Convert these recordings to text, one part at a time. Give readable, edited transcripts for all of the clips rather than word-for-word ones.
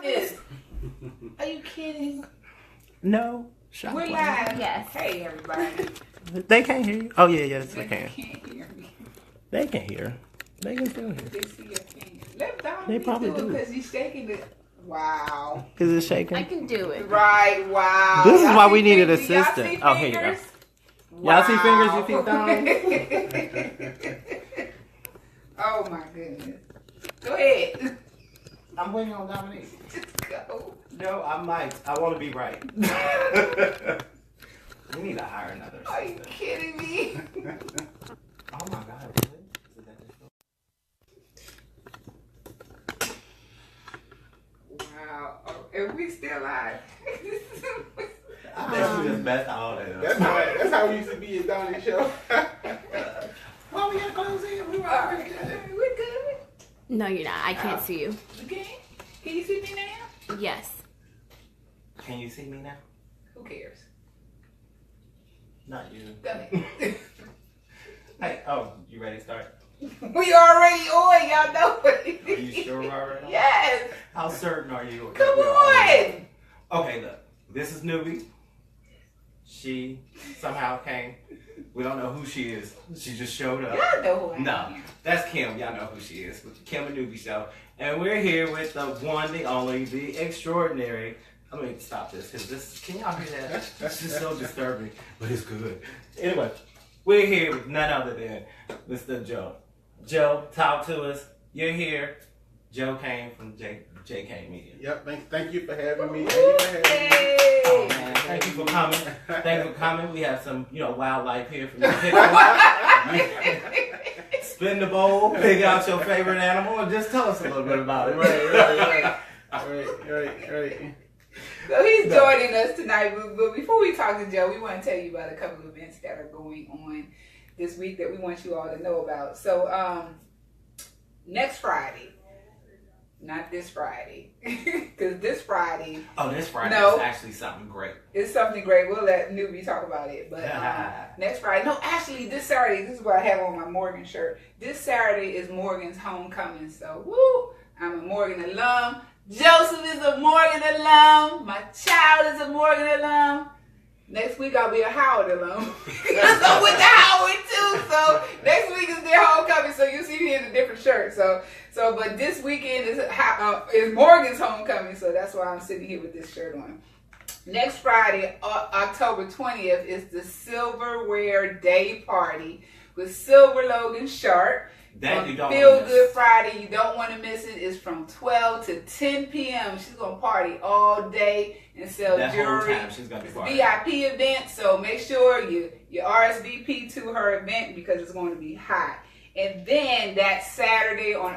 this. Are you kidding? No. We're live. Yes. Hey, everybody. They can't hear you. Oh, yeah, yes, they They can. can't hear me. They can hear. They can still hear. They see your finger. Let Dominique They probably do it do. because he's shaking it. Wow. Is it shaking? I can do it. Right, wow. This is Y'all why see we needed fingers? Y'all assistant. see Oh, here you go. fingers? Y'all see fingers? Wow. You see thumbs? Oh, my goodness. Go ahead. I'm waiting on Dominique. Just go. No, I might. I want to be right. We need to hire another Are you assistant. kidding me? Oh my God, really? Is that this one? Wow. Oh, and we still live. I think we just messed all that up. That's how we used to be at Donnie's show. Well, we gotta close in. We were already good. We're good. No, you're not. I can't see you. You can? Can you see me now? Yes. Can you see me now? Who cares? Not you. Go ahead. Hey, oh, you ready to start? We already on, y'all know it. Are you sure we're already on? Yes. How certain are you? Come that we're already on. Okay, look. This is Nuby. She somehow came. We don't know who she is. She just showed up. Y'all know who I am. No, that's Kim. Y'all know who she is. With the Kim and Nuby show. And we're here with the one, the only, the extraordinary. Let me stop this because this. Can y'all hear that? It's just so disturbing, but it's good. Anyway, we're here with none other than Mr. Joe. Joe, talk to us. You're here. JKane from JKane Media. Yep, thank you for having me. Thank you for having me. Oh man, thank you for coming. Thank you for coming. We have some, wildlife here for you to pick on. Spin the bowl, pick out your favorite animal, and just tell us a little bit about it. Right. So he's joining us tonight, but before we talk to Joe, we want to tell you about a couple of events that are going on this week that we want you all to know about. So next Friday, not this Friday, because this Friday. Oh, this Friday No. is actually something great. It's something great. We'll let Nuby talk about it. But next Friday, no, actually this Saturday, this is what I have on my Morgan shirt. This Saturday is Morgan's homecoming. So, woo, I'm a Morgan alum. Joseph is a Morgan alum. My child is a Morgan alum. Next week I'll be a Howard alum. Because I'm with the Howard too. So next week is their homecoming. So you'll see me in a different shirt. But this weekend is Morgan's homecoming. So that's why I'm sitting here with this shirt on. Next Friday, October 20th, is the Silverware Day Party with Silver Logan Sharp. That you don't Feel wanna miss. Good Friday. You don't want to miss it. It's from 12 to 10 p.m. She's going to party all day and sell That whole jewelry. time she's gonna be It's a partying. VIP event, so make sure you RSVP to her event because it's going to be hot. And then that Saturday on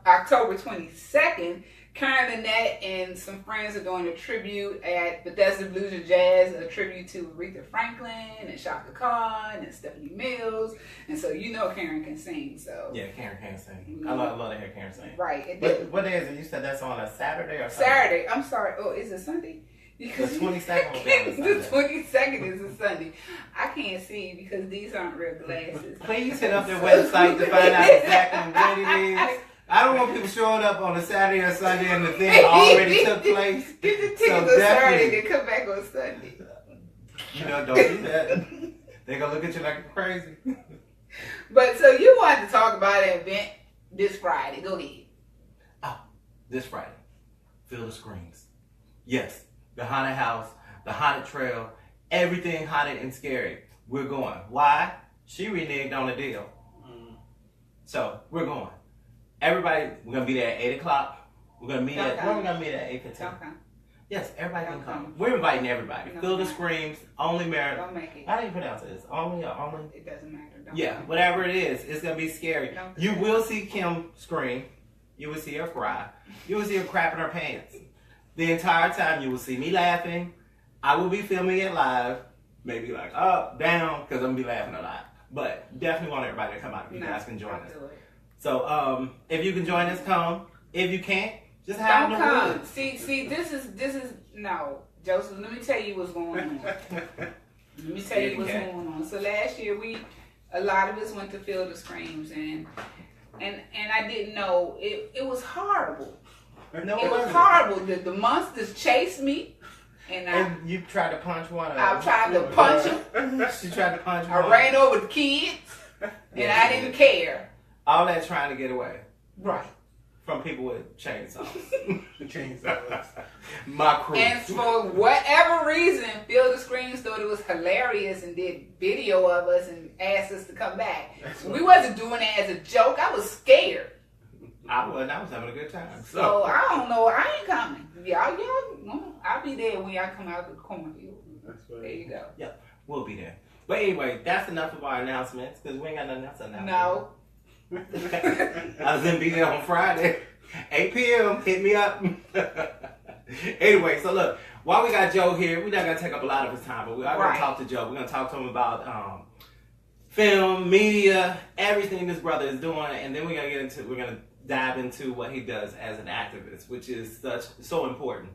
October 22nd, Karen Lynette and some friends are doing a tribute at Bethesda Blues and Jazz, a tribute to Aretha Franklin and Shaka Khan and Stephanie Mills. And so Karen can sing. So Yeah, Karen can sing. I love to hear Karen sing. right. And then What day is it? You said that's on a Saturday or Sunday? Saturday. I'm sorry. Oh, is it Sunday? The 22nd will be on a The Sunday. 22nd is a Sunday. I can't see because these aren't real glasses. Please hit up their website to find out exactly what it is. I don't want people showing up on a Saturday or Sunday and the thing already took place. Get the tickets So on Saturday definitely- and come back on Sunday. Don't do that. They're going to look at you like you're crazy. But so you wanted to talk about an event this Friday. Go ahead. This Friday, Feel the Screams. Yes, the haunted house, the haunted trail, everything haunted and scary. We're going. Why? She reneged on the deal. So, we're going. Everybody, we're going to be there at 8 o'clock. We're going to meet at, Okay. where are we going to meet at 8:15? Okay. Yes, everybody can Okay. come. We're inviting everybody. No, Feel the no. Screams, only merit. Don't make it. How do you pronounce it? It's only or only? It doesn't matter. Don't Yeah, make it. whatever it is, it's gonna be scary. Don't You do will see Kim scream. You will see her cry. You will see her crap in her pants. The entire time you will see me laughing. I will be filming it live. Maybe like up, down, because I'm gonna be laughing a lot. But definitely want everybody to come out if you No, guys can join don't us. do it. So if you can join us, come. If you can't, just hide Don't in the come. woods. See, this is no, Joseph. Let me tell you what's going on. Let me tell you what's Okay. going on. So last year a lot of us went to Feel the Screams and I didn't know it was horrible. No, It was horrible. The monsters chased me, and And you tried to punch one of them. I tried to punch him. She tried to punch I one. ran over the kids, and Yeah, I didn't care. All that trying to get away Right. from people with chainsaws. Chainsaws. My crew. And for whatever reason, Field of Screams thought it was hilarious and did video of us and asked us to come back. We wasn't doing it as a joke. I was scared. I was having a good time. So I don't know. I ain't coming. Y'all, I'll be there when y'all come out of the cornfield. That's There right. you go. Yep, we'll be there. But anyway, that's enough of our announcements because we ain't got nothing else to announce. No. I was gonna be there on Friday, 8 p.m. Hit me up. Anyway, so look, while we got Joe here, we're not gonna take up a lot of his time, but we are gonna talk to Joe. We're gonna talk to him about film, media, everything this brother is doing, and then we're gonna dive into what he does as an activist, which is so important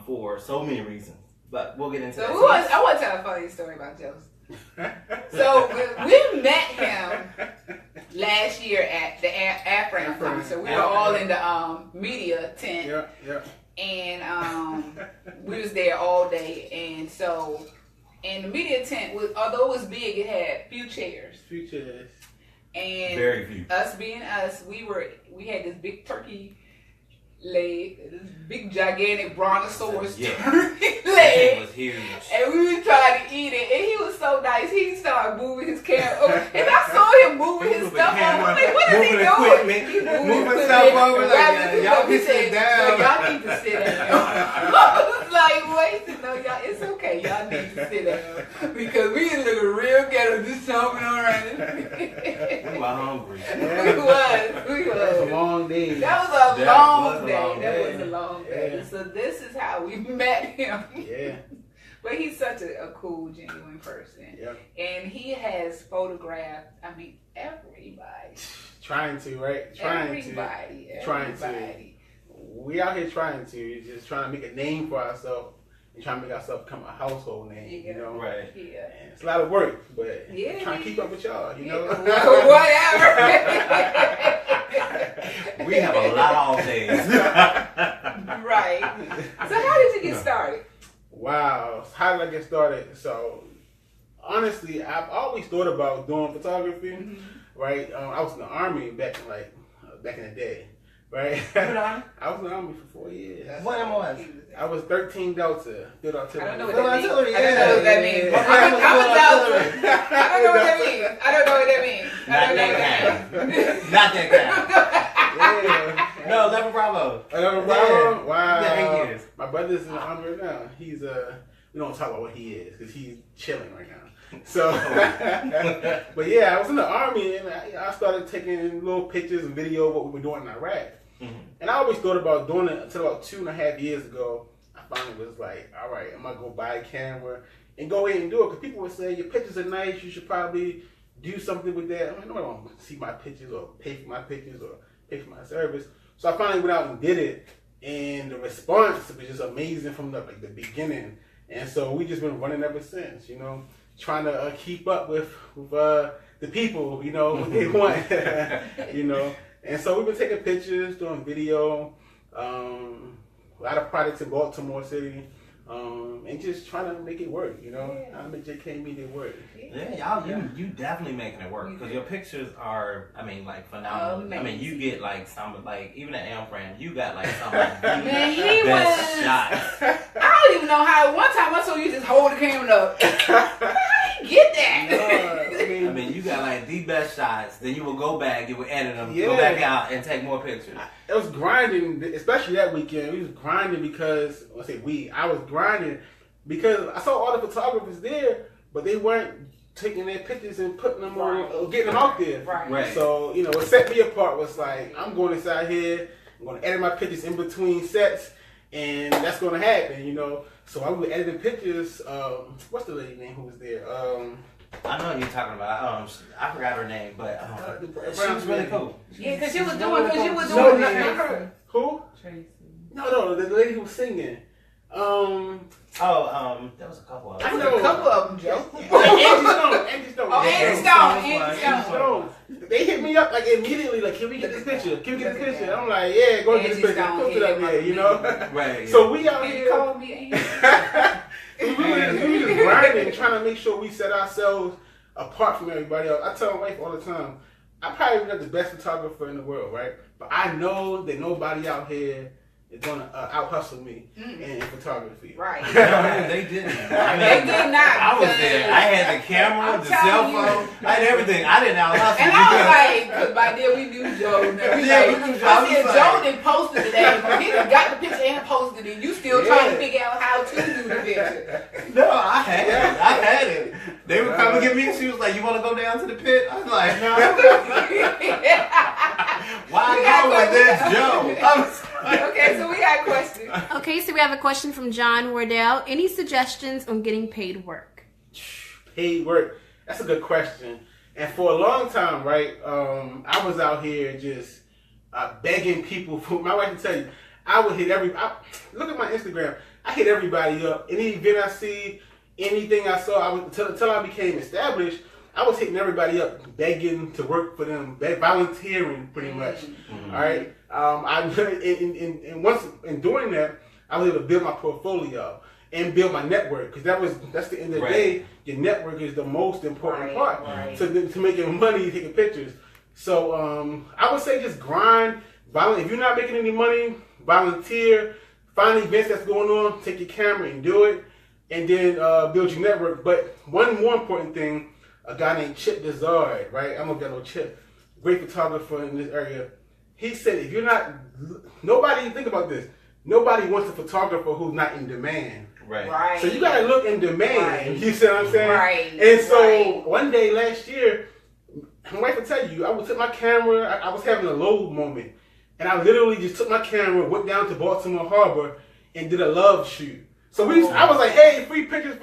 for so many reasons. But we'll get into that. I want to tell a funny story about Joseph. So we met him last year at the Afram concert. We were all in the media tent, Yeah. and we was there all day. And so, in the media tent, although it was big, it had few chairs. Futures. And Very few. us being us, we had this big turkey leg, this big gigantic brontosaurus turkey It leg. was huge. And we was trying to eat it, and he was so nice. He started moving his camera over, and I saw him moving his stuff over. I'm like, what is he doing? Equipment, He moving stuff over. Like, y'all He can said, sit down. "No, y'all need to sit down." I was like, wait, no, y'all, it's okay. Y'all need to sit down because we was looking real ghetto, just jumping around. We were hungry. We was. That was a long day. That was a That long was a day. long That day. was a long day. Yeah. So this is how we met him. Yeah. But he's such a cool, genuine person. Yep. And he has photographed, I mean, everybody. Trying to, right? Everybody. Trying to. We out here trying to. Just trying to make a name for ourselves and trying to make ourselves become a household name, you know? Right. Yeah. And it's a lot of work, but Yeah. trying to keep up with y'all, you know? Whatever. We have a lot of off days. Right. So how did you get started? Wow. How did I get started? So, honestly, I've always thought about doing photography, right? I was in the Army back in the day, right? I was in the Army for 4 years. What am I? I was 13 Delta. Field Artillery. I don't know what Field that means. artillery, I don't know what that means. yeah. I don't know what that means. I don't know what that means. Not that kind. Not that Yeah. kind. No, 11 Bravo. Another Bravo? Yeah. Wow. Yeah, 8 years. My brother's in the Army right now. He's we don't talk about what he is because he's chilling right now. So, but yeah, I was in the Army and I started taking little pictures and video of what we were doing in Iraq. And I always thought about doing it until about 2.5 years ago. I finally was like, all right, I'm going to go buy a camera and go ahead and do it. Because people would say, your pictures are nice. You should probably do something with that. I'm like, nobody wants to see my pictures or pay for my pictures or pay for my service. So I finally went out and did it. And the response was just amazing from the beginning. And so we just been running ever since, you know, trying to keep up with the people, you know, what they want, you know. And so we've been taking pictures, doing video, a lot of projects in Baltimore City, and just trying to make it work, you know. Trying to make JKane Media work. Yeah, you definitely making it work because your pictures are, like phenomenal. Amazing. I mean, you get like some even at Amfram, you got like some like the Man, he best was. shots. I don't even know how. One time I saw you just hold the camera up. I didn't get that. No, I mean, you got like the best shots. Then you will go back, you will edit them, Yeah. go back out and take more pictures. It was grinding, especially that weekend. We was grinding because, I was grinding because I saw all the photographers there, but they weren't taking their pictures and putting them on, or getting them out there. Right. So, you know, what set me apart was like, I'm going inside here, I'm going to edit my pictures in between sets, and that's going to happen, you know. So I was editing pictures. What's the lady name who was there? I know you're talking about. I forgot her name, but she was really cool. Yeah, because you was No, doing. not her. Who? Tracy. No, the lady who was singing. There was a couple of There them. was a couple of them, Joe. Angie Stone. Oh, Angie Stone. They hit me up like immediately, like, can we get this picture? Can we get this picture? I'm like, yeah, go get this picture. Post it up there, you know? Right. So we out He here. called me Angie. we just grinding, trying to make sure we set ourselves apart from everybody else. I tell my wife all the time, I'm probably not the best photographer in the world, right? But I know that nobody out here is going to out hustle me in photography. Right. No, they didn't. They did not. I was there. I had the camera, I'm the cell telling phone. I had everything. I didn't out hustle. And I was like, because by then we knew Joe. We knew Joe. I said, Joe didn't post it today, but he done got the picture and posted it. You still trying to figure out how to do the picture. No, I had it. They would come and get me, and she was like, "You want to go down to the pit?" I was like, "No." Why go when there's Joe? Okay, so we got questions. Okay, so we have a question from John Wardell. Any suggestions on getting paid work? Paid work. That's a good question. And for a long time, right, I was out here just begging people. My wife can tell you, I would hit look at my Instagram. I hit everybody up. Any event I see, anything I saw, until I became established, I was hitting everybody up, begging to work for them, volunteering pretty much. Mm-hmm. All right. Once in doing that, I was able to build my portfolio and build my network, because that's the end of the day. Your network is the most important part to making money, taking pictures. So I would say just grind. If you're not making any money, volunteer. Find events that's going on. Take your camera and do it, and then build your network. But one more important thing, a guy named Chip Desard, right? I'm gonna get no Chip, great photographer in this area. He said, if you're not, nobody, think about this, nobody wants a photographer who's not in demand. Right. So you gotta look in demand. Right. You see what I'm saying? Right. And so one day last year, my wife will tell you, I would take my camera, I was having a low moment, and I literally just took my camera, went down to Baltimore Harbor, and did a love shoot. So I was like, hey, free pictures,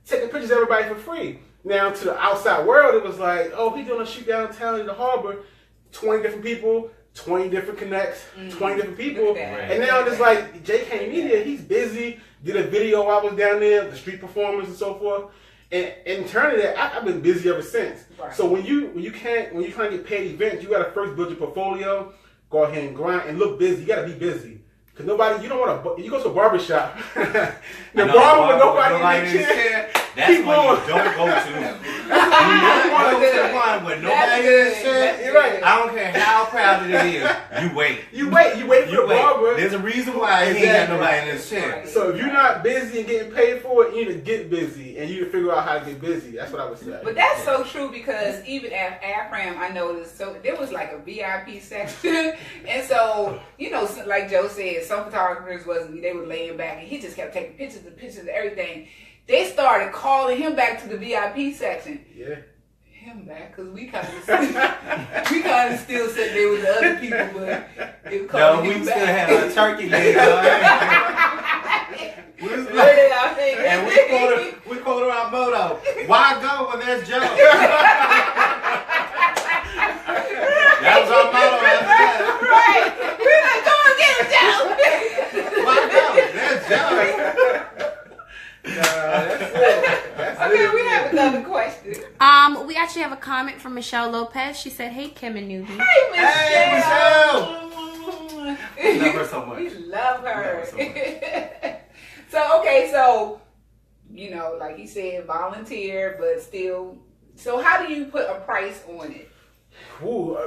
taking pictures of everybody for free. Now, to the outside world, it was like, oh, he's doing a shoot downtown in the harbor, 20 different people, 20 different connects, 20 different people. And now it's like, JKane Media, he's busy, did a video while I was down there, the street performers and so forth. And in turn of that, I've been busy ever since. Right. So when you're trying to get paid events, you got to first build your portfolio, go ahead and grind, and look busy. You got to be busy. Because you don't want to, you go to a barbershop, the barber with nobody in the chair. That's when you don't go to. You not go to the one with nobody in the chair. You're right. I don't care how crowded it is. You wait. You wait for the barber. There's a reason why he ain't got nobody in his chair. So if you're not busy and getting paid for it, you need to get busy, and you need to figure out how to get busy. That's what I would say. But that's so true, because even at AFRAM, I noticed, so there was like a VIP section. And so, like Joe said, some photographers they were laying back, and he just kept taking pictures of everything. They started calling him back to the VIP section. Yeah. Him back, because we kind of still sitting there with the other people, but they were calling him back. Still had a turkey leg. And we quoted our motto: why go when there's Joe? That was our motto after that. Right. We're like, go and get him, Joe. Why go? There's Joe. Okay, we have another question. We actually have a comment from Michelle Lopez. She said, "Hey, Kim and Nuby." Hey, Michelle. We love her so much. We love her. So, like he said, volunteer, but still. So, how do you put a price on it? Ooh,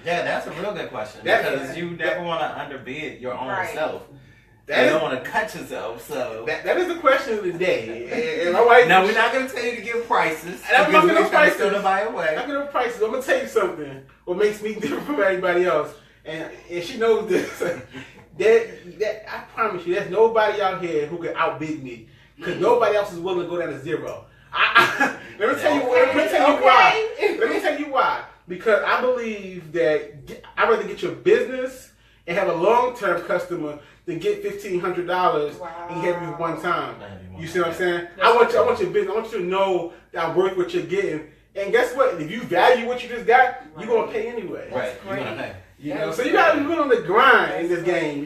yeah, that's a real good question, because you never want to underbid your own self. You don't want to cut yourself, so that is the question of the day. And my wife, now we're not going to tell you to give prices. I'm not going to prices. I'm not going to prices. I'm going to tell you something. What makes me different from everybody else, and she knows this. that I promise you, there's nobody out here who can outbid me, because nobody else is willing to go down to zero. Let me tell you why. Let me tell you why. Because I believe that I'd rather get your business and have a long-term customer than get $1,500 and have you one time. You see what I'm saying? I want your business. I want you to know that I'm worth what you're getting. And guess what? If you value what you just got, you're gonna pay anyway. Right. You're gonna pay. So you gotta be on the grind in this game.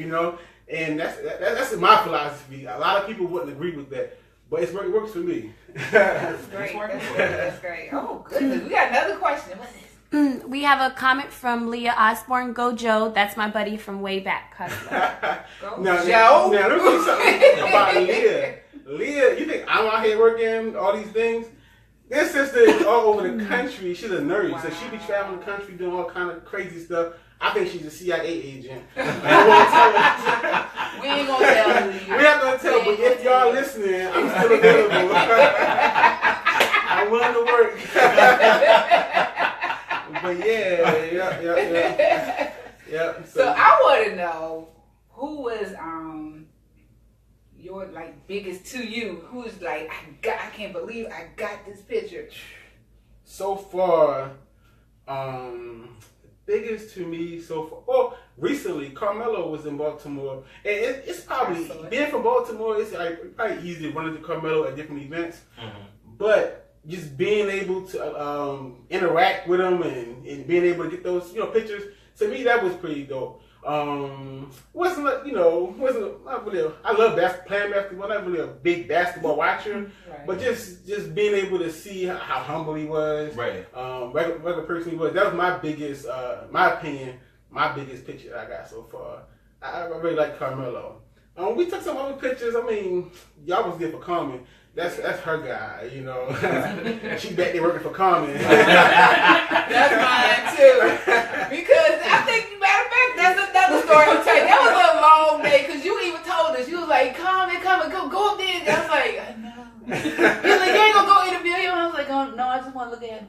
And that's my philosophy. A lot of people wouldn't agree with that, but it works for me. That's great. That's great. Oh, goodness. We got another question. What's this? We have a comment from Leah Osborne. Go Joe. That's my buddy from way back. Go Now, Joe. let me tell you something about Leah. Leah, you think I'm out here working all these things? This sister is all over the country. She's a nurse, so she be traveling the country doing all kind of crazy stuff. I think she's a CIA agent. I won't tell her. We ain't gonna tell you. We're not gonna tell, but if y'all listening, I'm still available. I'm willing to work. But yeah. So I want to know who was your like biggest to you. Who is like I can't believe I got this picture. So far, biggest to me so far. Well, recently Carmelo was in Baltimore, and it's probably being from Baltimore. It's like probably easy to run into Carmelo at different events, but just being able to interact with him and being able to get those pictures, to me that was pretty dope. Wasn't not really. I love playing basketball. Not really a big basketball watcher, right. But just being able to see how humble he was, right? Regular person he was. That was my biggest, my opinion, my biggest picture that I got so far. I really like Carmelo. We took some other pictures. I mean, y'all was there for Carmen. That's her guy, She back there working for Carmen. That's mine too. Because I think, matter of fact, that's another story I'm telling you. That was a long day because you even told us. You was like, Carmen, go up there. And I was like, I know. You was like, you ain't gonna go interview him. I was like, oh, no, I just want to look at him.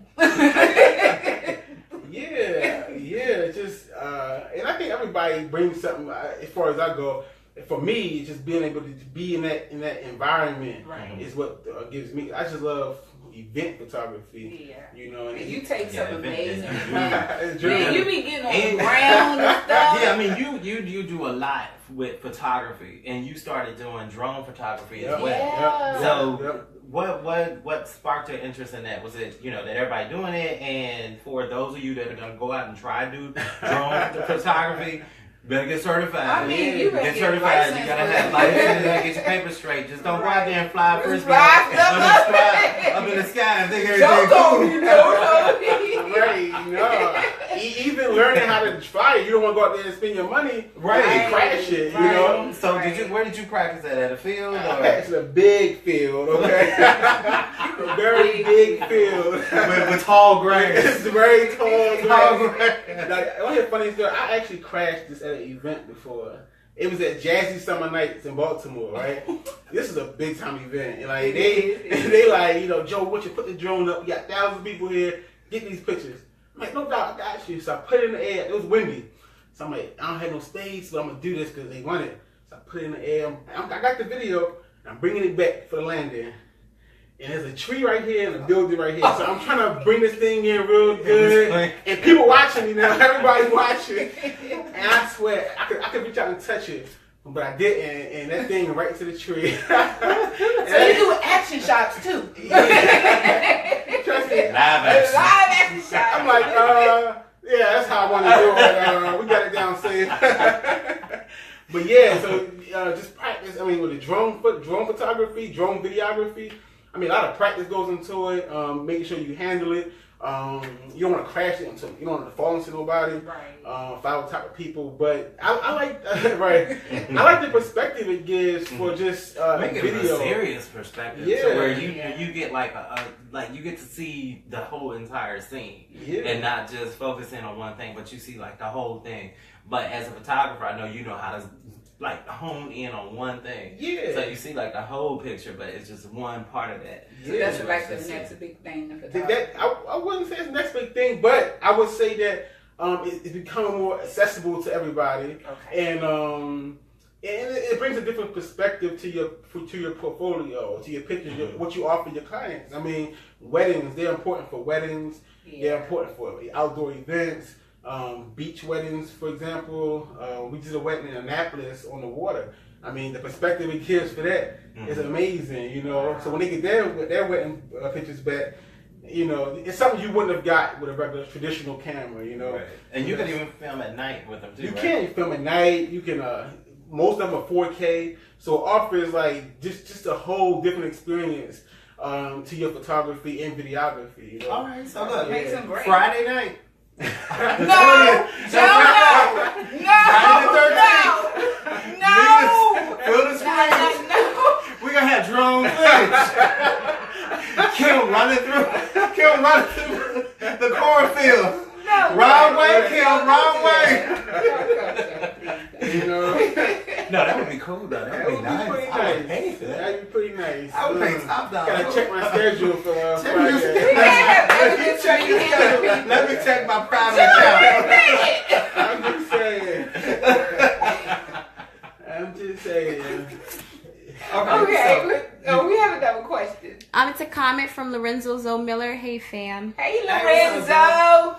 Yeah. Just and I think everybody brings something as far as I go. For me, it's just being able to be in that environment is what gives me. I just love event photography. Yeah. And you take some amazing. Man, you be getting on the ground and stuff. Yeah, I mean, you do a lot with photography, and you started doing drone photography as well. Yeah. So, what sparked your interest in that? Was it that everybody doing it, and for those of you that are gonna go out and try to do drone photography? Better get certified. I mean, you get certified. You gotta have license and get your papers straight. Just don't go out there and fly first up in the sky and think everything's cool. Right, even learning how to fly, you don't want to go out there and spend your money and crash it. So where did you practice at a field? I practiced in a big field. Okay, a very big field with tall grass. It's very tall grass. Like, I hear a funny story. I actually crashed this at an event before. It was at Jazzy Summer Nights in Baltimore, right? This is a big time event. And like they like, Joe, what you put the drone up? We got thousands of people here. Get these pictures. I'm like, no doubt, I got you. So I put it in the air. It was windy. So I'm like, I don't have no space, so I'm gonna do this because they want it. So I put it in the air. I got the video. And I'm bringing it back for the landing. And there's a tree right here and a building right here. So I'm trying to bring this thing in real good. And people watching me now. Everybody's watching. And I swear, I could reach out and touch it. But I didn't. And that thing right to the tree. So you do action shots too. Trust me. Live action shots. I'm like, yeah, that's how I want to do it. We got it down safe. But yeah, so just practice. I mean, with the drone photography, drone videography, I mean, a lot of practice goes into it. Making sure you handle it. You don't want to crash it into. You don't want to fall into nobody. Right. Follow type of people. But I like right. I like the perspective it gives for just make it video. A serious perspective. Yeah. So where you get like you get to see the whole entire scene and not just focusing on one thing, but you see like the whole thing. But as a photographer, I know you know how to like hone in on one thing. Yeah. So you see like the whole picture, but it's just one part of that. So that's like the next big thing in photography. I wouldn't say it's the next big thing, but I would say that it's becoming more accessible to everybody. Okay. And it brings a different perspective to your portfolio, to your pictures, what you offer your clients. I mean, weddings, they're important for weddings. Yeah. They're important for outdoor events. Beach weddings, for example. We did a wedding in Annapolis on the water. I mean, the perspective it gives for that is amazing, So when they get their wedding pictures back, it's something you wouldn't have got with a regular traditional camera, Right. And you can even film at night with them too. You can film at night. You can most of them are 4K, so it offers like just a whole different experience to your photography and videography. You know? All right, so look, Makes them great. Friday night. No, Feel the springs. We're gonna have drone footage. Kim running through the cornfield. Wrong way, Kim, wrong way. You know? No, that would be cool though. That would be nice. Pretty I would nice. pay for that. That'd be pretty nice. I would pay top dollar. Gotta check my schedule for Friday. Let me check my private account. I'm just saying. Okay, we have another question. It's a comment from Lorenzo Zo Miller. Hey, fam. Hey, Lorenzo.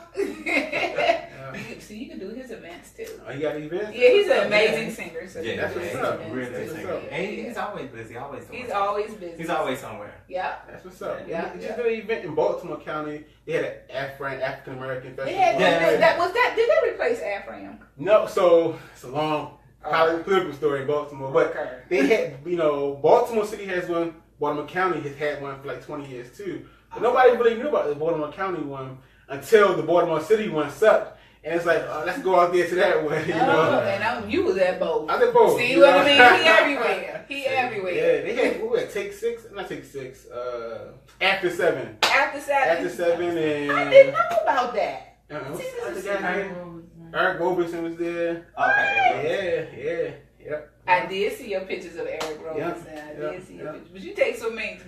So you can do his events too. Oh, you got events? Yeah, he's an amazing singer. So Yeah, that's what's up. Really That's good what's up. singer. And he's always busy. Always somewhere. He's always busy. He's always somewhere. Yeah. That's what's up. Yeah, Just did an event in Baltimore County. They had an African American festival. Did they replace Afram? No, so it's a long political story in Baltimore. But they had, Baltimore City has one. Baltimore County has had one for like 20 years too. But nobody really knew about the Baltimore County one until the Baltimore City one sucked. And it's like, let's go out there to that one, you know. And you was at both. I did both. See what I mean? He everywhere. He everywhere. Yeah, they had, Take 6? Not Take 6. After 7. After 7. After 7 and... I didn't know about that. Eric Roberson was there. Okay. Yeah. I did see your pictures of Eric Roberson. I did see your pictures. But you take so many.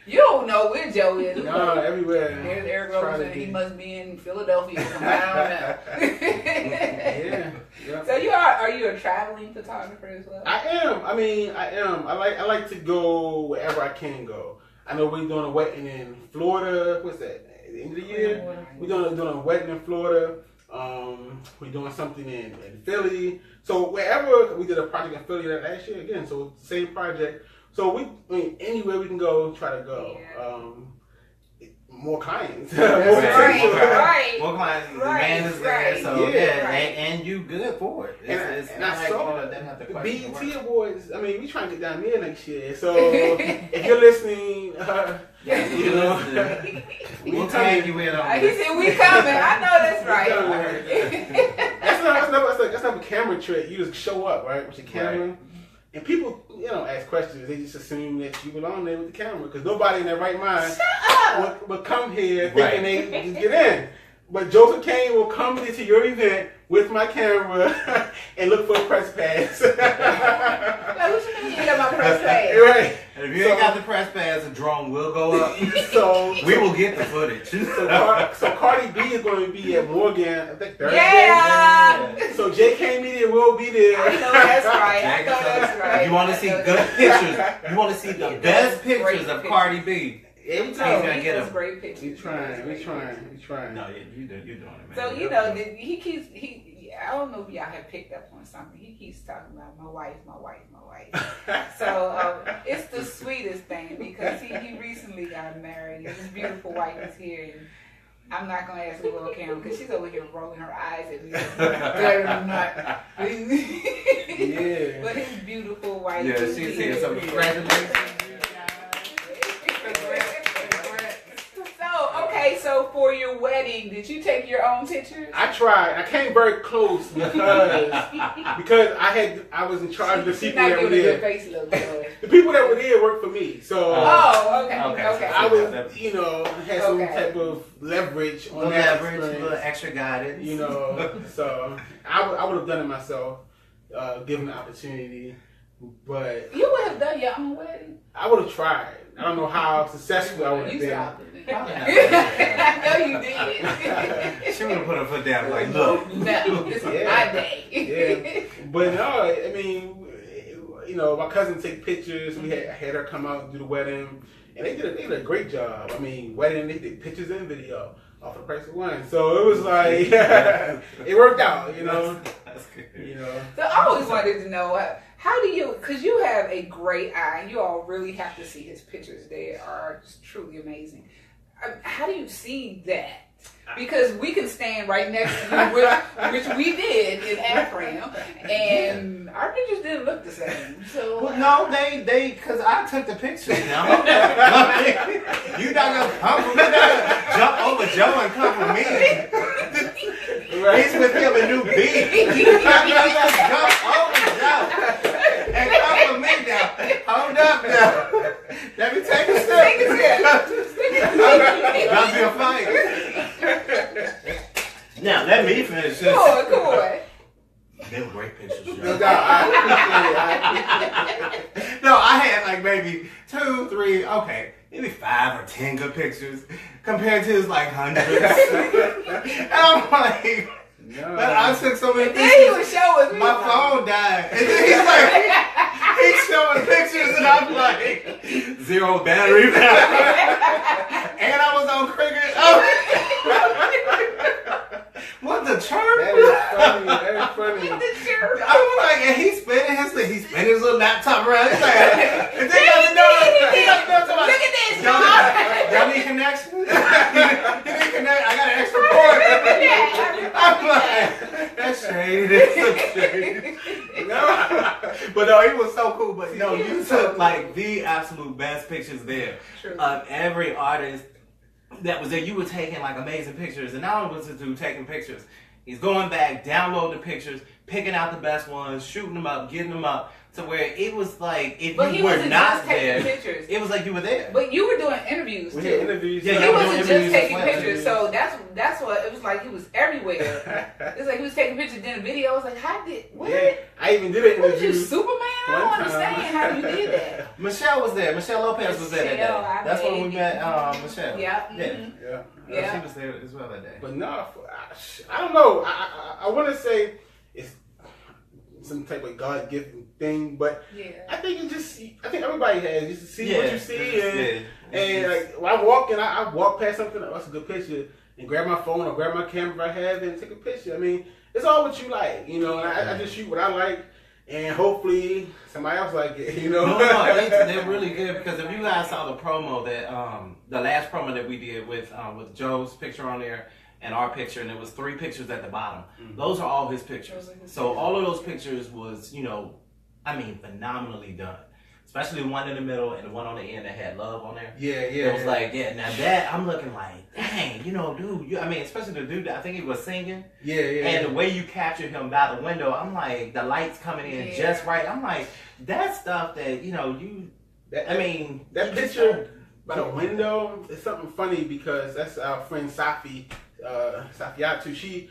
You don't know where Joe is. No, everywhere. There's Eric Roberson. He must be in Philadelphia. I don't know. Yeah. So are you a traveling photographer as well? I am. I am. I like to go wherever I can go. I know we're doing a wedding in Florida. What's that? At the end of the year? We're doing a wedding in Florida. We're doing something in Philly. So wherever we did a project in Philly last year again. So same project. So anywhere we can go, try to go. Yeah. More clients. Right. More clients. The man is there. So and you good for it. It's and I saw the BET Awards. I mean, we trying to get down there next year. So if you're listening, we'll tag you in on He said we coming. I know that's right. That's not a camera trick. You just show up, right, with your camera. Right. And people, ask questions. They just assume that you belong there with the camera because nobody in their right mind would come here thinking they just get in. But Joseph Kane will come into your event with my camera and look for a press pass. What you mean you got my press pass? Right. And if you ain't got the press pass, a drone will go up. So we will get the footage. So Cardi B is going to be at Morgan, I think Thursday. Yeah. So JKane Media will be there. I know that's right. If you want to see good pictures, you want to see the best pictures of Cardi B. Every time he's gonna get a great picture. We trying. No, you're doing it, man. So he keeps. I don't know if y'all have picked up on something. He keeps talking about my wife. So it's the sweetest thing because he recently got married and his beautiful wife is here. And I'm not gonna ask her on camera because she's over here rolling her eyes at me. Yeah. But his beautiful wife. Yeah, she's here. So congratulations. So for your wedding, did you take your own pictures? I tried. I came very close because I was in charge of the people that were there. The people that were there worked for me. So okay. I was, had some type of leverage on that. A little extra guidance. So I would have done it myself, given the opportunity. But you would have done your own wedding. I would have tried. I don't know how successful I would have been. I know you did. She would have put her foot down like, look. No, this is my day. Yeah. But no, I mean, my cousin take pictures. I had her come out and do the wedding. And they did a great job. I mean, wedding, they did pictures and video off the price of one. So it was like, it worked out, That's good. So I always wanted to know, how do you, because you have a great eye. You all really have to see his pictures. They are just truly amazing. How do you see that Because we can stand right next to you, which we did in Akron, and our pictures didn't look the same. So well, no, they, because I took the pictures. Now, you not gonna come for me? Jump over Joe and come for me? He's with him a new beat. You not gonna jump over Joe and come for me now? Hold up now. Let me take a step. Take a step. About to be a fight. Now let me finish this. Come on. They were great pictures. No doubt. No, I had like maybe 2, 3, okay, maybe 5 or 10 good pictures compared to his like hundreds. And I'm like, No. but I took so many And then he pictures. was showing me. My phone died. And then he's like, he's showing pictures and I'm like, 0 battery power. And I was on cricket. Oh. What the chirp? That is funny. That is funny. I was like, and he's spinning his little laptop around. He's like, and then he got the door. Look at this, y'all need connection? You need connection? I got an extra port. I'm like, that's shady. That's so shady. No. But no, he was so cool. But no, you took like the absolute best pictures there of every artist that was there. You were taking like amazing pictures, and not only was it through taking pictures, he's going back, downloading the pictures, picking out the best ones, shooting them up, getting them up to where it was like if you were not there, pictures. it was like you were there. But you were doing interviews We too. had interviews. Yeah, He you were wasn't doing just interviews taking as well. pictures, so that's what it was like. He was everywhere. It's like he was taking pictures, then a video. I was like, how did what? Yeah, I even did an What was you, interview. Superman? I don't One time. understand how you did that. Michelle was there. Michelle Lopez was there that Michelle, day. I That's when we made met Michelle. Yeah. Yeah. mhm. Yeah. Yeah. She was there as well that day. But no, I don't know. I want to say it's some type of God given thing, but Yeah. I think I think everybody has. You see what you see, and yeah. like when I'm walking, I walk past something that's a good picture, and grab my phone or grab my camera if I have it and take a picture. I mean, it's all what you like, you know. And I just shoot what I like, and hopefully somebody else like it, you know. No, they're really good because if you guys saw the promo that the last promo that we did with Joe's picture on there and our picture, and there was 3 pictures at the bottom. Mm-hmm. Those are all his pictures. Those are his So pictures. all of those pictures was, I mean, phenomenally done. Especially the one in the middle and the one on the end that had love on there. Yeah. It was like, yeah, now that, I'm looking like, dang, dude. I mean, especially the dude that I think he was singing. Yeah. And the way you captured him by the window, I'm like, the lights coming in just right. I'm like, that stuff that, that picture by the window is something funny because that's our friend Safi, Safiatu. She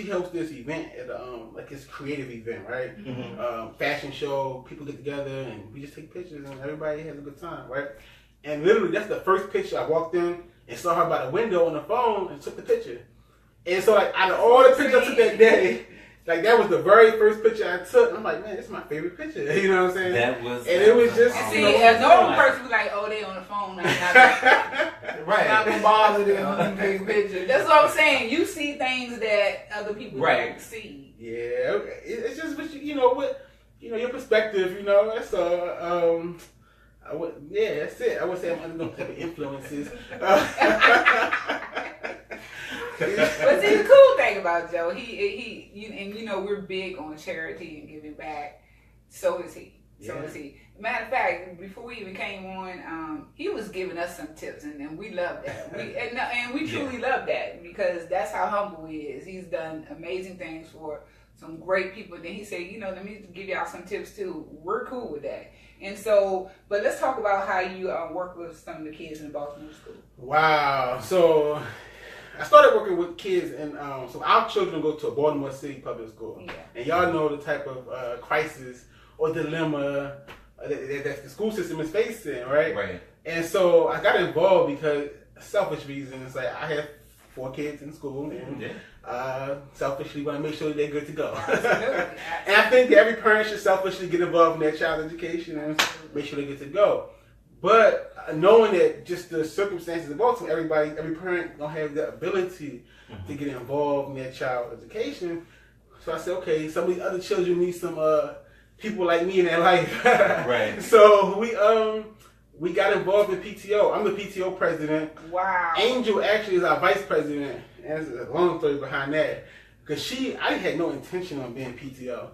hosts this event at like this creative event, right? Mm-hmm. Fashion show. People get together and we just take pictures and everybody has a good time, right? And literally, that's the first picture. I walked in and saw her by the window on the phone and took the picture. And so, like, out of all the pictures I took that day, like, that was the very first picture I took. I'm like, man, this is my favorite picture. You know what I'm saying? That was. And it was just. And you see, know, a normal person was like, oh, they on the phone. I'm not gonna bother them when you take a picture. That's what I'm saying. You see things that other people don't see. Yeah, it's just what your perspective. That's that's it. I would say I'm under no type of influences. But see, the cool thing about Joe, we're big on charity and giving back. So is he. Matter of fact, before we even came on, he was giving us some tips, and we love that. We truly love that because that's how humble he is. He's done amazing things for some great people. Then he said, let me give y'all some tips too. We're cool with that. And so, but let's talk about how you work with some of the kids in the Baltimore school. Wow. So I started working with kids, and so our children go to a Baltimore City public school. Yeah. And y'all know the type of crisis or dilemma that the school system is facing, right? Right. And so I got involved because selfish reasons. Like, I have 4 kids in school, and selfishly want to make sure they're good to go. And I think that every parent should selfishly get involved in their child's education and make sure they're good to go. But knowing that just the circumstances of Baltimore, every parent don't have the ability to get involved in their child's education. So I said, okay, some of these other children need some people like me in their life. Right. So we got involved in PTO. I'm the PTO president. Wow. Angel actually is our vice president. And there's a long story behind that. Because I had no intention on being PTO.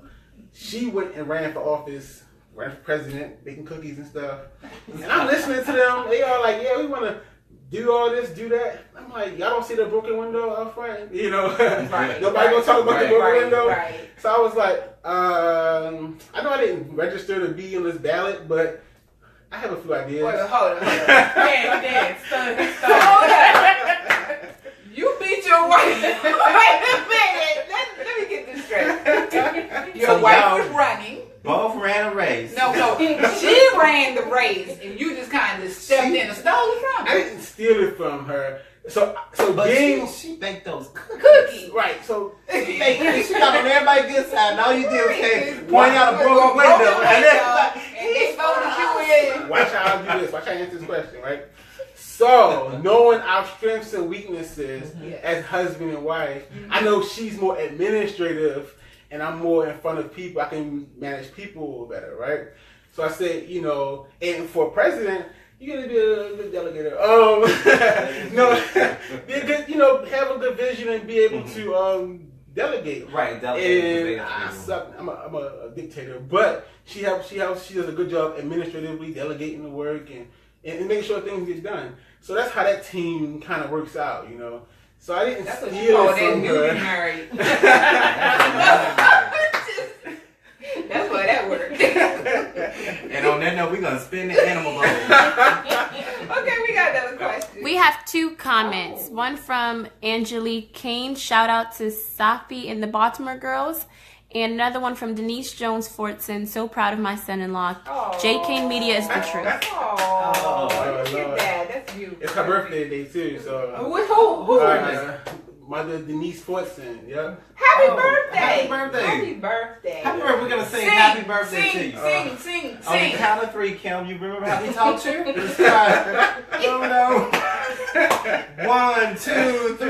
She went and ran for office, ran for president, baking cookies and stuff. And I'm listening to them. They all like, yeah, we want to do all this, do that. I'm like, y'all don't see the broken window up front? You know, Right, nobody gonna talk about the broken window. Right. So I was like, I know I didn't register to be on this ballot, but I have a few ideas. Wait, hold on. Dan, stop. Hold on. You beat your wife. Wait a minute. Let me get this straight. Your So wife y'all- was running. Both ran a race. No, she ran the race, and you just kind of stepped in and stole it from I her. didn't steal it from her. So But being she baked those cookies. Cookies. right. So She baked cookies. She got on everybody's good side. And all you did was Right. point out a broken window. And then And they voted you in. watch how I do this. Watch how I answer this question. Right. So knowing our strengths and weaknesses Yes. as husband and wife, I know she's more administrative, and I'm more in front of people. I can manage people better, right? So I said, you know, and for president, you gotta be a good delegator. No, be a good, you know, have a good vision and be able to delegate. Right, delegate. And I suck. I'm a dictator, but she does a good job administratively delegating the work and making sure things get done. So that's how that team kind of works out, you know. So I didn't That's what you steal call it that from newly her. married. That's why that worked. And on that note, we're going to spin the animal bowl. Okay, we got another question. We have two comments. One from Angelique Kane. Shout out to Safi and the Baltimore girls. And another one from Denise Jones Fortson. So proud of my son-in-law. JKane Media is the truth. Oh, look Lord. at that. That's beautiful. It's her birthday today too, so. Who? Mother Denise Fortson, yeah. Happy birthday! Happy birthday. Happy birthday! Happy birthday. We're going to sing happy birthday sing, to you. Sing, On the sing. count of three, Kim, you remember how we taught you? Let's try. No. 1, 2, 3.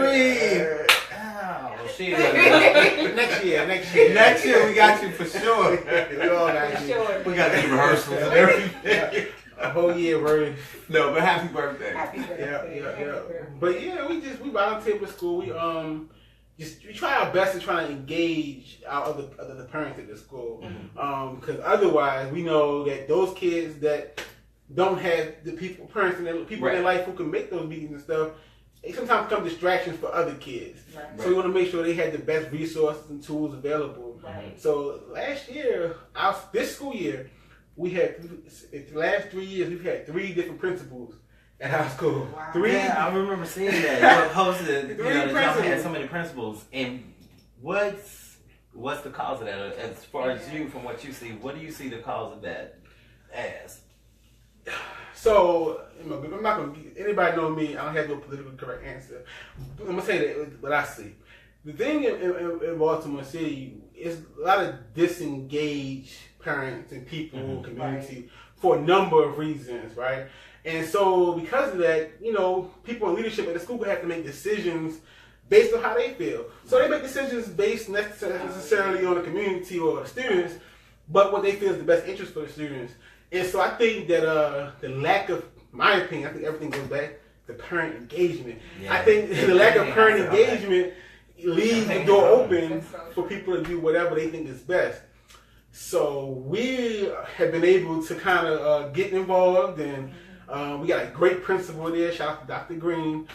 Oh, shit. Next year. Next year, we got you for sure. We all got you. Sure. We got the rehearsals and everything. A whole year worth. No, but happy birthday. Happy birthday. Yeah. Happy birthday. But yeah, we volunteer for school. We try our best to try to engage our other parents at the school. Because otherwise, we know that those kids that don't have the parents in their life who can make those meetings and stuff, they sometimes become distractions for other kids. Right. So we want to make sure they had the best resources and tools available. Right. So last year, this school year, we had the last 3 years we've had 3 different principals at our school. Wow. 3. Yeah, I remember seeing that. You posted, Three that y'all had principals. so many principals. And what's the cause of that? As far as you, from what you see, what do you see the cause of that as? So I'm not gonna. Anybody know me? I don't have no politically correct answer. I'm gonna say that what I see. The thing in Baltimore City is a lot of disengaged parents and people, community, for a number of reasons, right? And so because of that, you know, people in leadership at the school have to make decisions based on how they feel. So they make decisions based necessarily on the community or the students, but what they feel is the best interest for the students. And so I think that the lack of, my opinion, I think everything goes back to parent engagement. Yeah. I think the lack of parent engagement leaves the door open for people to do whatever they think is best. So we have been able to kind of get involved, and we got a great principal there. Shout out to Dr. Green.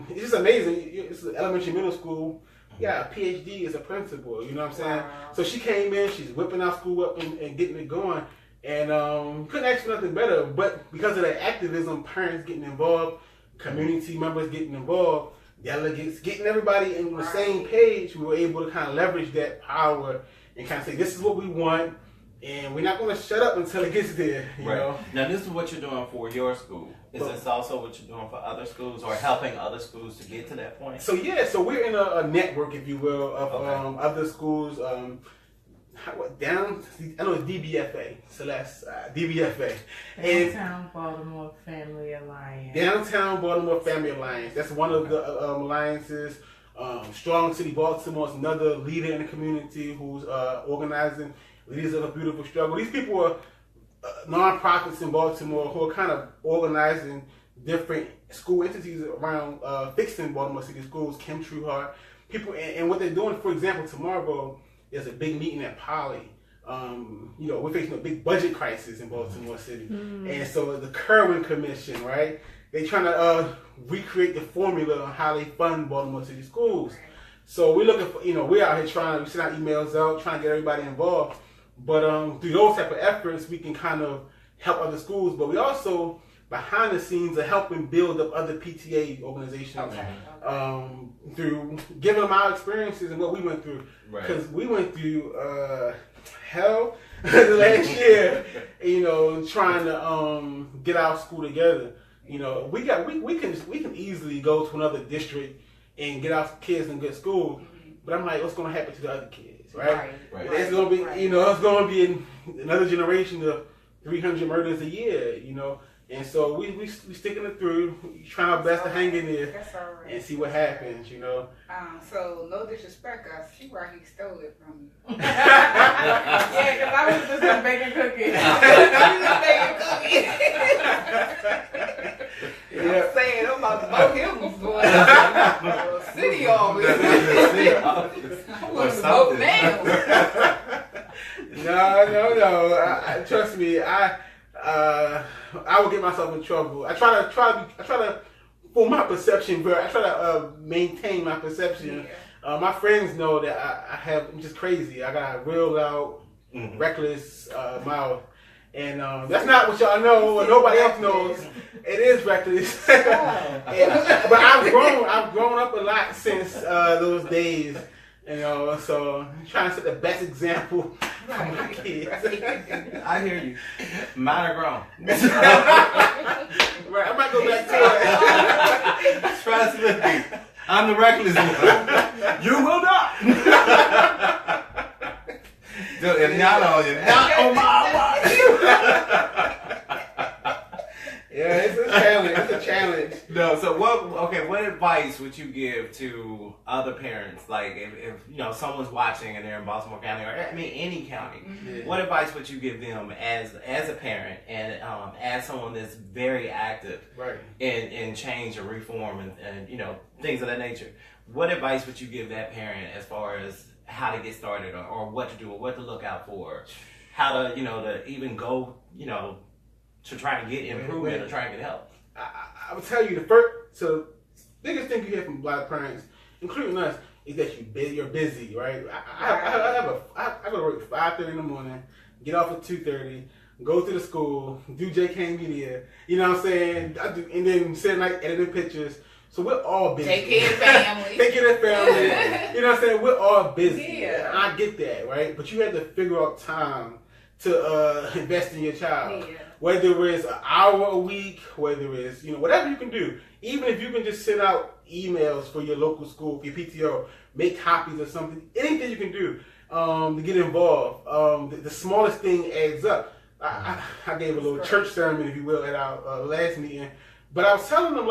It's just amazing. It's an elementary middle school. We got a PhD as a principal. You know what I'm saying? Wow. So she came in. She's whipping our school up and getting it going. And couldn't ask for nothing better. But because of that activism, parents getting involved, community members getting involved, delegates, getting everybody on the same page, we were able to kind of leverage that power and kind of say, this is what we want, and we're not going to shut up until it gets there. You know? Now, this is what you're doing for your school. Is this also what you're doing for other schools, or helping other schools to get to that point? So yeah, so we're in a network, if you will, of other schools. I know it's DBFA, so that's DBFA. Downtown Baltimore Family Alliance. Downtown Baltimore Family Alliance. That's one of the alliances. Strong City Baltimore is another leader in the community who's organizing Leaders of a Beautiful Struggle. These people are nonprofits in Baltimore who are kind of organizing different school entities around fixing Baltimore City schools. Kim Trueheart, people, and what they're doing. For example, tomorrow there's a big meeting at Poly. We're facing a big budget crisis in Baltimore City, and so the Kerwin Commission, right? They're trying to recreate the formula on how they fund Baltimore City schools. So we're looking for, we're out here we send out emails out, trying to get everybody involved. But through those type of efforts, we can kind of help other schools. But we also, behind the scenes, are helping build up other PTA organizations through giving them our experiences and what we went through. Because we went through hell the last year, trying to get our school together. We can easily go to another district and get our kids in good school, but I'm like, what's going to happen to the other kids, right? It's going to be, it's going to be another generation of 300 murders a year, and so we sticking it through, trying our best to hang in there and see what happens, So no disrespect, she right, he stole it from me. Yeah, because I was just baking cookies. I'm saying I'm about to vote him for city office. I'm going to vote now. No. Trust me, I would get myself in trouble. I try to for my perception, bro. I try to maintain my perception. My friends know that I'm just crazy. I got a real loud, reckless mouth. And that's not what y'all know or nobody else knows. It is reckless. But I've grown up a lot since those days. So I'm trying to set the best example for my kids. I hear you. Mine are grown. Right, I might go back to it. Trust me. I'm the reckless one. You will not. Dude, if not on my watch. Yeah, it's a challenge. No, so what advice would you give to other parents? Like if someone's watching and they're in Baltimore County or any county, what advice would you give them as a parent and as someone that's very active in change and reform and things of that nature? What advice would you give that parent as far as how to get started or what to do or what to look out for, how to to even go to try to get improvement or try to get help? I would tell you the biggest thing you hear from black parents, including us, is that you're busy, right? I go to work at 5:30 in the morning, get off at 2:30, go to the school, do JKane media, you know what I'm saying? I do, and then sit at night editing pictures. So we're all busy. Take care of family. Take care of family. You know what I'm saying? We're all busy. Yeah. I get that, right? But you have to figure out time to invest in your child. Yeah. Whether it's an hour a week, whether it's, whatever you can do. Even if you can just send out emails for your local school, for your PTO, make copies or something, anything you can do to get involved. The smallest thing adds up. I gave a little church sermon, if you will, at our last meeting. But I was telling them,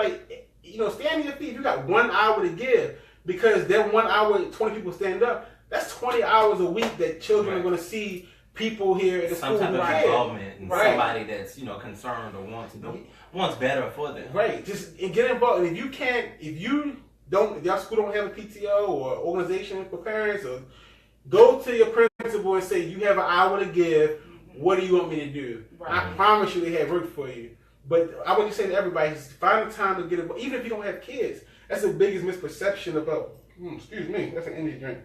stand on your feet. You got 1 hour to give. Because that 1 hour, 20 people stand up, that's 20 hours a week that children are going to see people here at the school. Some type of involvement and somebody that's concerned or wants better for them. Right. Just get involved. And if your school don't have a PTO or organization for parents, or go to your principal and say, you have an hour to give. What do you want me to do? Right. I promise you they have work for you. But I would just say to everybody, just find the time to get involved. Even if you don't have kids, that's the biggest misperception about. Excuse me, that's an energy drink.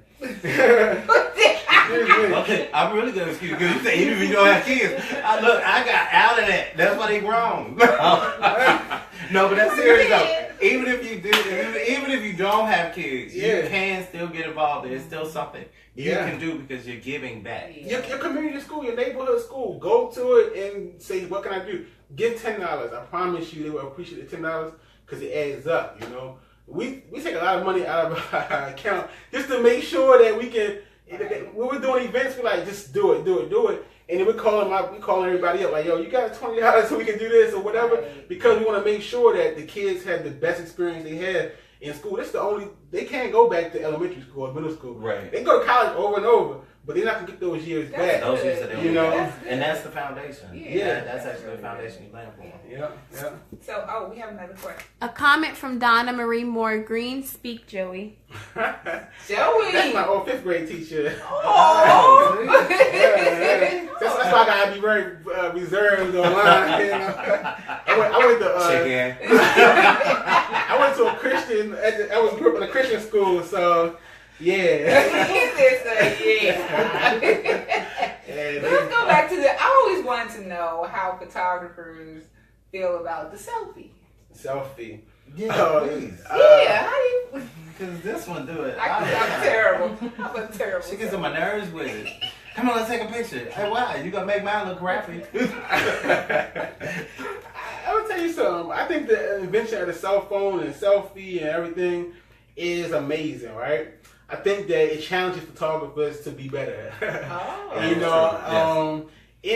Okay, I'm really gonna excuse you because you say even if you don't have kids. I got out of that. That's why they grown. No, but that's serious though. Even if you don't have kids, you can still get involved. There's still something you can do because you're giving back. Your community school, your neighborhood school, go to it and say, what can I do? Give $10. I promise you they will appreciate the $10 because it adds up, We take a lot of money out of our account just to make sure that we can. When we're doing events, we're like, just do it, and then we're calling everybody up like, yo, you got $20 so we can do this or whatever, because we want to make sure that the kids have the best experience they had in school. They can't go back to elementary school or middle school. Right. They go to college over and over, but they're not gonna get those years That's back. Those years that they You know? and that's the foundation. Yeah. That's actually the foundation you land for. Yeah. So, we have another question. A comment from Donna Marie Moore Green. Speak, Joey. Joey! That's my old 5th grade teacher. Oh! That's why I gotta be very reserved online. You know? I went to Chicken. I went to a Christian. I was grew up in a Christian school, so yeah. Let's go back to I always wanted to know how photographers feel about the selfie. Selfie. Yeah, please. How do you? Because this one do it. I'm terrible. I'm a terrible. She gets on my nerves with it. Come on, let's take a picture. Hey, why? You gonna make mine look graphic? I would tell you something. I think the invention of the cell phone and selfie and everything is amazing, right? I think that it challenges photographers to be better. Oh. The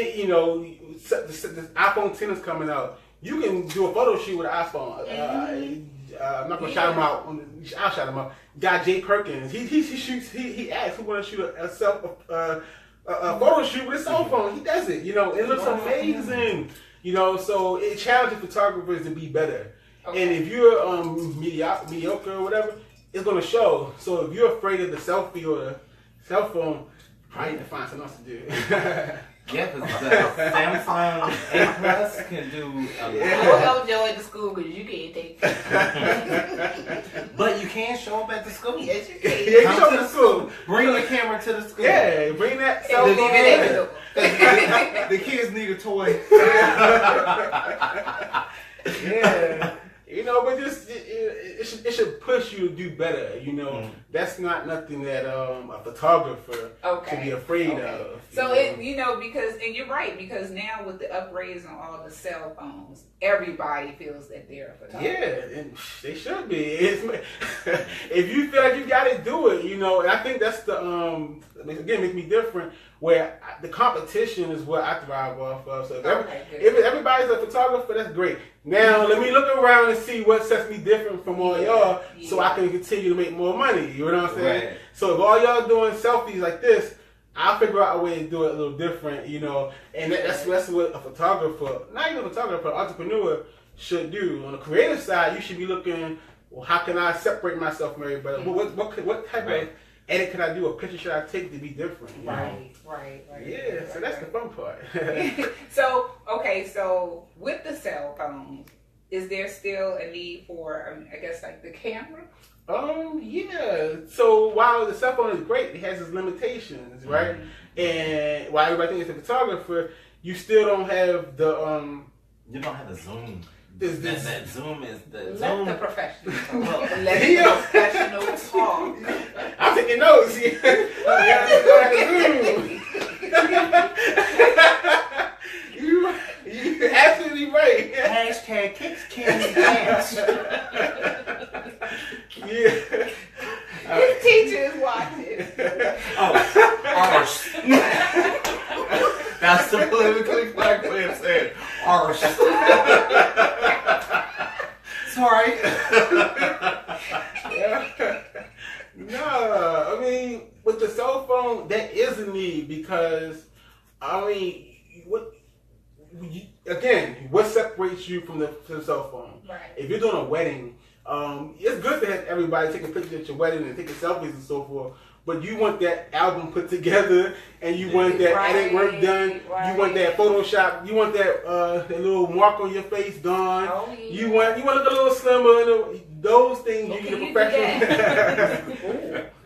iPhone 10 is coming out. You can do a photo shoot with an iPhone. I'm not gonna shout him out. I'll shout him out. Guy Jay Perkins. He asks who want to shoot a photo shoot with a cell phone. He does it. It looks amazing. So it challenges photographers to be better. Okay. And if you're mediocre or whatever, it's gonna show. So if you're afraid of the selfie or the cell phone, probably need to find something else to do. Yeah, because the Samsung A Plus can do a lot. We'll help Joey to school because you can't take it. But you can show up at the school. Yes, you can. Yeah, you can show up at the school. Bring the camera to the school. Yeah, bring that cell phone. The kids need a toy. Yeah. But just it should push you to do better. That's not nothing that a photographer should be afraid of. So because you're right, because now with the upgrades on all the cell phones, everybody feels that they're a photographer. Yeah, and they should be. If you feel like you got to do it, and I think that's the again makes me different. Where the competition is what I thrive off of. So if everybody's a photographer, that's great. Now let me look around and see what sets me different from all y'all, so I can continue to make more money. You know what I'm saying? Right. So if all y'all doing selfies like this, I'll figure out a way to do it a little different. And that's what a photographer, not even a photographer, entrepreneur should do. On the creative side, you should be looking, well, how can I separate myself from everybody? What type of edit can I do? A picture should I take to be different? Right. Yeah, so that's the fun part. So with the cell phone, is there still a need for, I guess, like the camera? Yeah. So while the cell phone is great, it has its limitations, right? Mm-hmm. And while everybody thinks it's a photographer, you still don't have the You don't have the zoom. That zoom is the Let zoom. the professional talk. Let the professional talk. I'm taking notes. You're absolutely right. Hashtag kicks Kane's ass. Yeah. His teacher is watching. Arse. That's the politically black way of saying arse. Sorry. No, I mean, with the cell phone, that is a need because, what separates you from the cell phone? Right. If you're doing a wedding, it's good to have everybody taking pictures at your wedding and taking selfies and so forth. But you want that album put together, and you want that edit work done. Right. You want that Photoshop. You want that little mark on your face gone. Oh, yeah. You want to look a little slimmer. Those things you need a professional.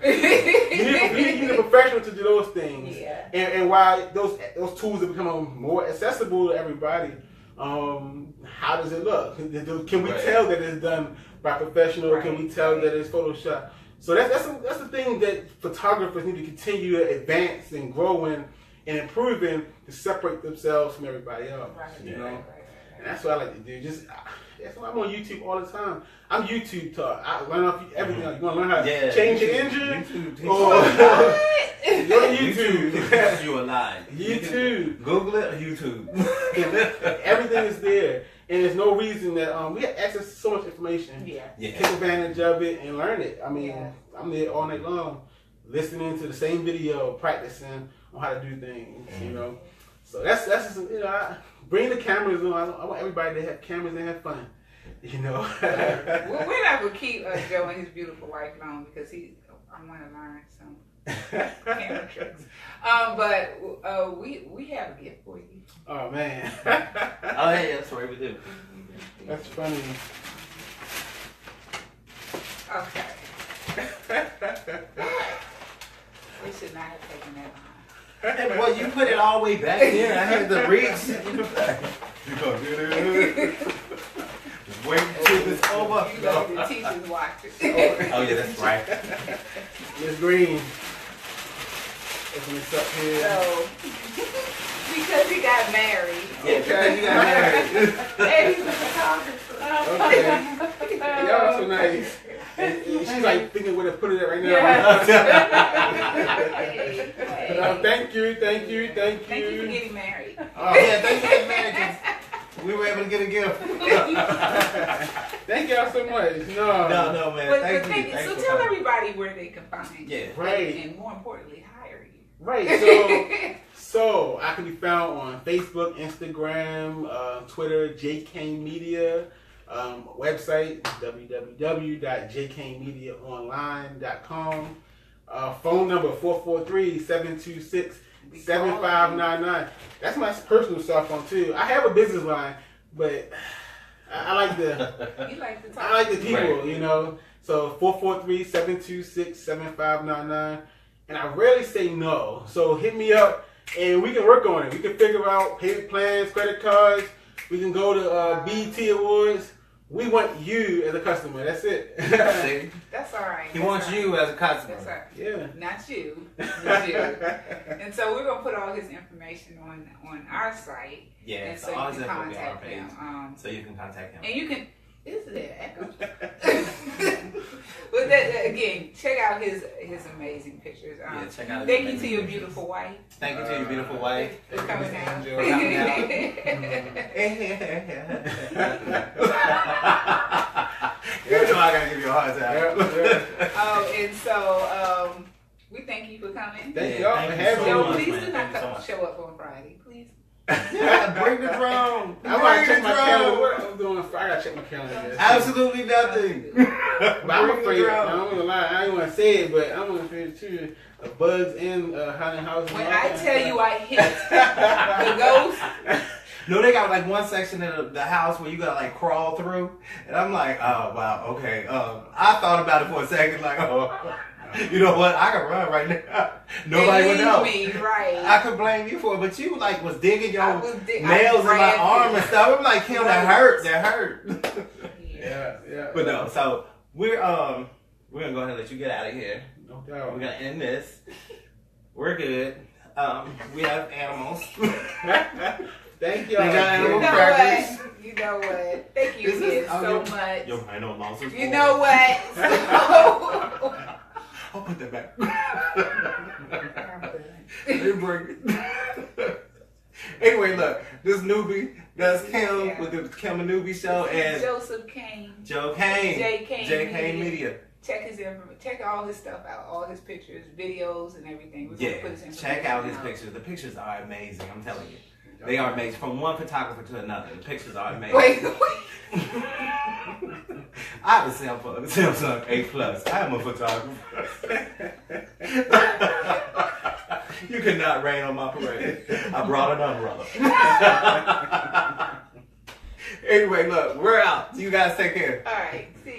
you need a professional to do those things. Yeah. And why those tools are becoming more accessible to everybody. How does it look? Can we tell that it's done by a professional? Can we tell that it's Photoshop? So that's the thing that photographers need to continue to advance and grow in and improve in to separate themselves from everybody else. Right. And that's what I like to do. That's why I'm on YouTube all the time. I'm YouTube talk. I learn off everything. You want to learn how to change your engine? YouTube. Go to YouTube. YouTube. You alive. YouTube. Google it or YouTube. Everything is there. And there's no reason that we have access to so much information. Yeah. Take advantage of it and learn it. I'm there all night long. listening to the same video, practicing on how to do things, you know. So that's just, you know, bring the cameras on. I want everybody to have cameras and have fun, you know. Well, we're not gonna keep Joe and his beautiful wife long because I want to learn some camera tricks. But we have a gift for you. Oh man. Oh yeah, that's what we do. That's funny. Okay. We should not have taken that long. Hey, well, you put it all the way back there. I had to reach. You go do Just wait until it's over. You know the teachers watching. Oh yeah, that's right. Miss Green. Open this up here. So, because he got married. Yeah, because you got married. And he's a photographer. Okay. Y'all are so nice. And she's like thinking where to put it at right now. Hey. Thank you. Thank you for getting married. Oh yeah, thank you for getting married. 'Cause we were able to get a gift. Thank y'all so much. No, man. But Thank you. so tell everybody where they can find you. Yeah. Right. And more importantly, hire you. Right. So I can be found on Facebook, Instagram, Twitter, JKane Media. Website www.jkanemediaonline.com. Phone number 443-726-7599. That's my personal cell phone too. I have a business line, but I like the You like to talk. I like the people, you know. So 443-726-7599, and I rarely say no. So hit me up and we can work on it. We can figure out payment plans, credit cards. We can go to BET Awards. We want you as a customer. That's it. See? That's all right. He wants you as a customer. That's all right. Yeah. Not you. Not you. And so we're gonna put all his information on our site. Yeah. And So so all you his can info will be on our contact page. him. So you can contact him. And you can. Is there echo? But again, check out his amazing pictures. Yeah, check out his thank you amazing to your pictures. beautiful wife Thank you to your beautiful wife. for coming out. For coming out. You know I gotta give you a hard time. And so we thank you for coming. Thank y'all for you having so Yo, much, please man. do Thank not you so much. show up on Friday, please. Yeah, bring the drone. I gotta check my calendar. What I'm doing? I gotta check my calendar. Absolutely nothing. But I'm afraid. I'm gonna lie. I ain't want to say it, but I'm afraid too. The bugs in haunted house. When I tell you I hit the ghost, No, they got like one section of the house where you gotta like crawl through, and I'm like, oh wow, okay. I thought about it for a second, like, oh, you know what? I can run right now. Nobody would know. Me, right. I could blame you for it, but you like was digging your nails in my ran arm and stuff. I'm like, Kim, that hurt. That hurt. Yeah. But no, so we're gonna go ahead and let you get out of here. No doubt. We're gonna end this. We're good. We have animals. Thank y'all. They got animal You know crackers. what? You know what? Thank you This is- kids I'll so give- much. Yo, I know mouse is You full. know what? I'll put that back. So, You bring it. Anyway, look, this Nuby, that's Kim Yeah. with the Kim and Nuby show, and Joseph Kane. JKane. JKane JKane Media. Media. Check all his stuff out, all his pictures, videos, and everything. We're gonna Yeah, put his information check out his out. pictures. The pictures are amazing. I'm telling you, they are amazing. From one photographer to another, the pictures are amazing. Wait. I have a Samsung A+. I am a photographer. You cannot rain on my parade. I brought an umbrella. Anyway, look, we're out. You guys take care. All right. See